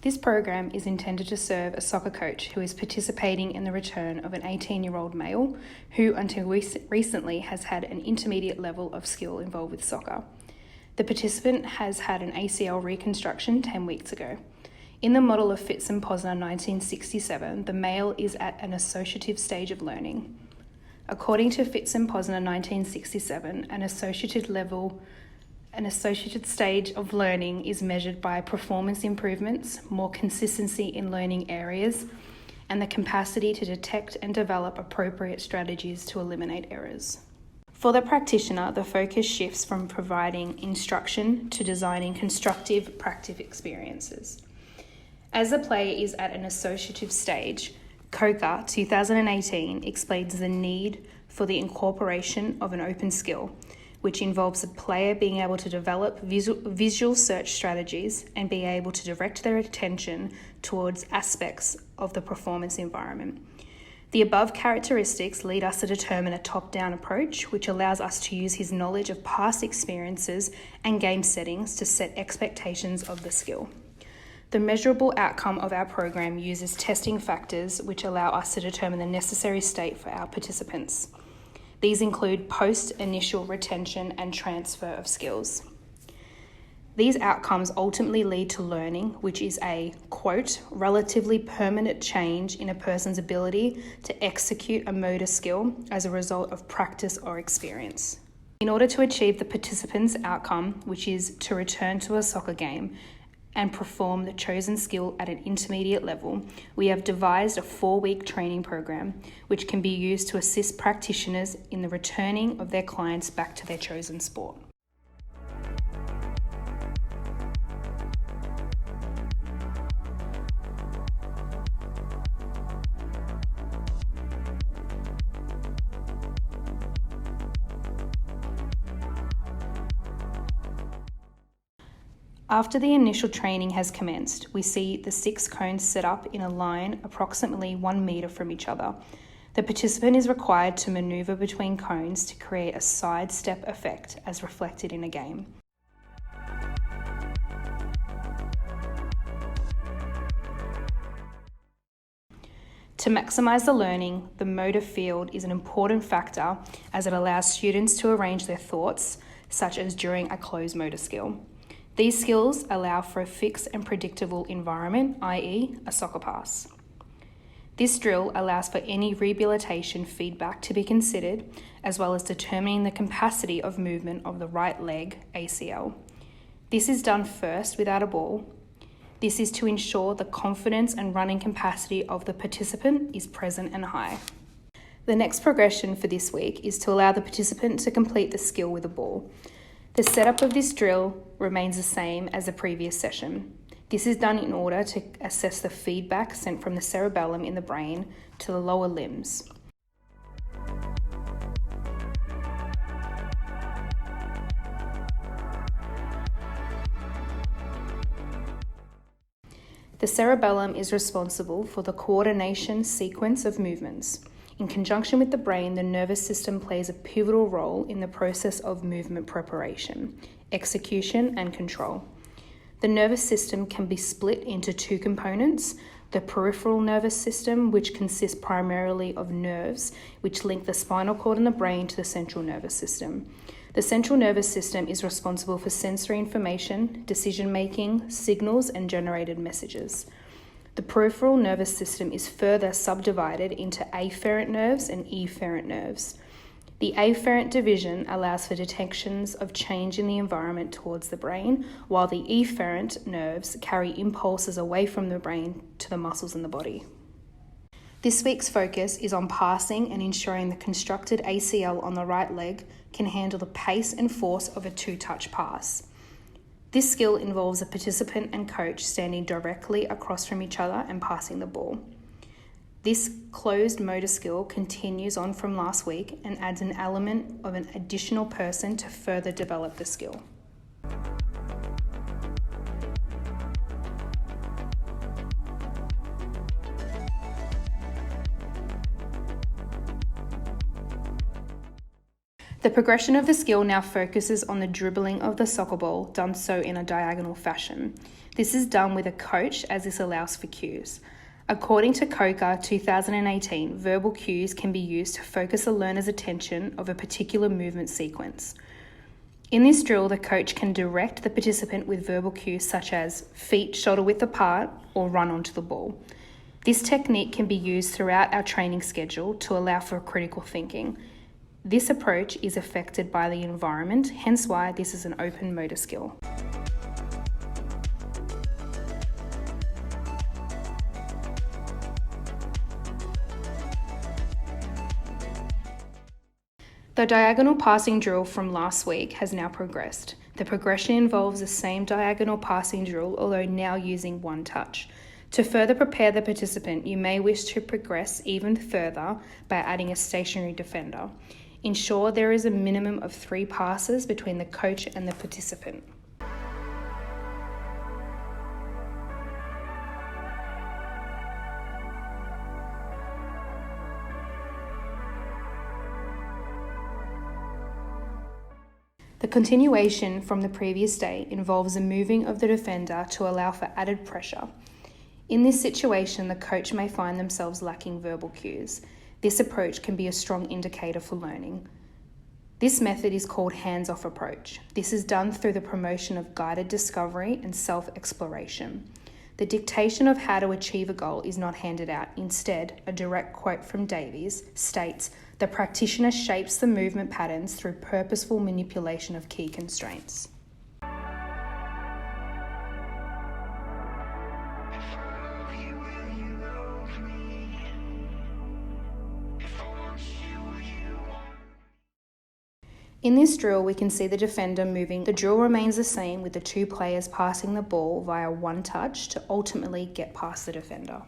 This program is intended to serve a soccer coach who is participating in the return of an 18-year-old male who until recently has had an intermediate level of skill involved with soccer. The participant has had an ACL reconstruction 10 weeks ago. In the model of Fitz and Posner 1967, the male is at an associative stage of learning. According to Fitz and Posner 1967, an associated stage of learning is measured by performance improvements, more consistency in learning areas, and the capacity to detect and develop appropriate strategies to eliminate errors. For the practitioner, the focus shifts from providing instruction to designing constructive, practice experiences. As the player is at an associative stage, Coker 2018 explains the need for the incorporation of an open skill, which involves the player being able to develop visual search strategies and be able to direct their attention towards aspects of the performance environment. The above characteristics lead us to determine a top-down approach, which allows us to use his knowledge of past experiences and game settings to set expectations of the skill. The measurable outcome of our program uses testing factors which allow us to determine the necessary state for our participants. These include post-initial retention and transfer of skills. These outcomes ultimately lead to learning, which is a, quote, relatively permanent change in a person's ability to execute a motor skill as a result of practice or experience. In order to achieve the participant's outcome, which is to return to a soccer game and perform the chosen skill at an intermediate level, we have devised a 4-week training program which can be used to assist practitioners in the returning of their clients back to their chosen sport. After the initial training has commenced, we see the 6 cones set up in a line approximately 1 metre from each other. The participant is required to manoeuvre between cones to create a side-step effect as reflected in a game. To maximise the learning, the motor field is an important factor as it allows students to arrange their thoughts, such as during a closed motor skill. These skills allow for a fixed and predictable environment, i.e. a soccer pass. This drill allows for any rehabilitation feedback to be considered, as well as determining the capacity of movement of the right leg, ACL. This is done first without a ball. This is to ensure the confidence and running capacity of the participant is present and high. The next progression for this week is to allow the participant to complete the skill with a ball. The setup of this drill remains the same as the previous session. This is done in order to assess the feedback sent from the cerebellum in the brain to the lower limbs. The cerebellum is responsible for the coordination sequence of movements. In conjunction with the brain, the nervous system plays a pivotal role in the process of movement preparation, execution, and control. The nervous system can be split into 2 components: the peripheral nervous system, which consists primarily of nerves which link the spinal cord and the brain to the central nervous system. The central nervous system is responsible for sensory information, decision-making, signals, and generated messages. The peripheral nervous system is further subdivided into afferent nerves and efferent nerves. The afferent division allows for detections of change in the environment towards the brain, while the efferent nerves carry impulses away from the brain to the muscles in the body. This week's focus is on passing and ensuring the constructed ACL on the right leg can handle the pace and force of a 2-touch pass. This skill involves a participant and coach standing directly across from each other and passing the ball. This closed motor skill continues on from last week and adds an element of an additional person to further develop the skill. The progression of the skill now focuses on the dribbling of the soccer ball, done so in a diagonal fashion. This is done with a coach, as this allows for cues. According to COCA 2018, verbal cues can be used to focus a learner's attention of a particular movement sequence. In this drill, the coach can direct the participant with verbal cues such as feet shoulder width apart or run onto the ball. This technique can be used throughout our training schedule to allow for critical thinking. This approach is affected by the environment, hence why this is an open motor skill. The diagonal passing drill from last week has now progressed. The progression involves the same diagonal passing drill, although now using one touch. To further prepare the participant, you may wish to progress even further by adding a stationary defender. Ensure there is a minimum of 3 passes between the coach and the participant. The continuation from the previous day involves the moving of the defender to allow for added pressure. In this situation, the coach may find themselves lacking verbal cues. This approach can be a strong indicator for learning. This method is called hands-off approach. This is done through the promotion of guided discovery and self-exploration. The dictation of how to achieve a goal is not handed out. Instead, a direct quote from Davies states, "The practitioner shapes the movement patterns through purposeful manipulation of key constraints." In this drill, we can see the defender moving. The drill remains the same with the 2 players passing the ball via one touch to ultimately get past the defender.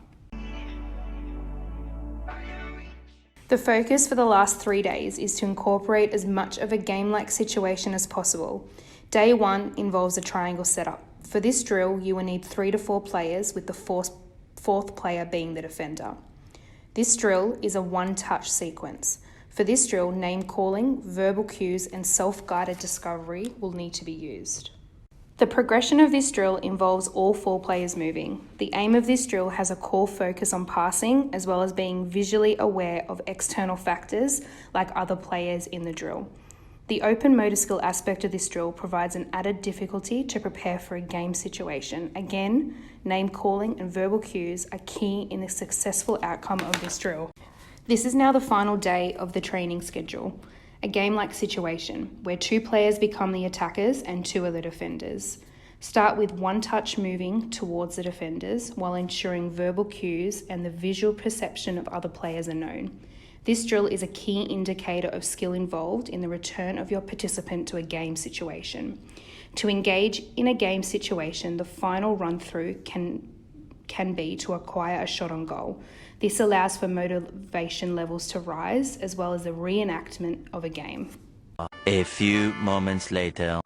The focus for the last 3 days is to incorporate as much of a game-like situation as possible. Day 1 involves a triangle setup. For this drill, you will need 3 to 4 players, with the fourth player being the defender. This drill is a one-touch sequence. For this drill, name calling, verbal cues, and self-guided discovery will need to be used. The progression of this drill involves all 4 players moving. The aim of this drill has a core focus on passing, as well as being visually aware of external factors like other players in the drill. The open motor skill aspect of this drill provides an added difficulty to prepare for a game situation. Again, name calling and verbal cues are key in the successful outcome of this drill. This is now the final day of the training schedule, a game-like situation where 2 players become the attackers and 2 are the defenders. Start with one touch moving towards the defenders while ensuring verbal cues and the visual perception of other players are known. This drill is a key indicator of skill involved in the return of your participant to a game situation. To engage in a game situation, the final run-through can be to acquire a shot on goal. This allows for motivation levels to rise, as well as the reenactment of a game. A few moments later.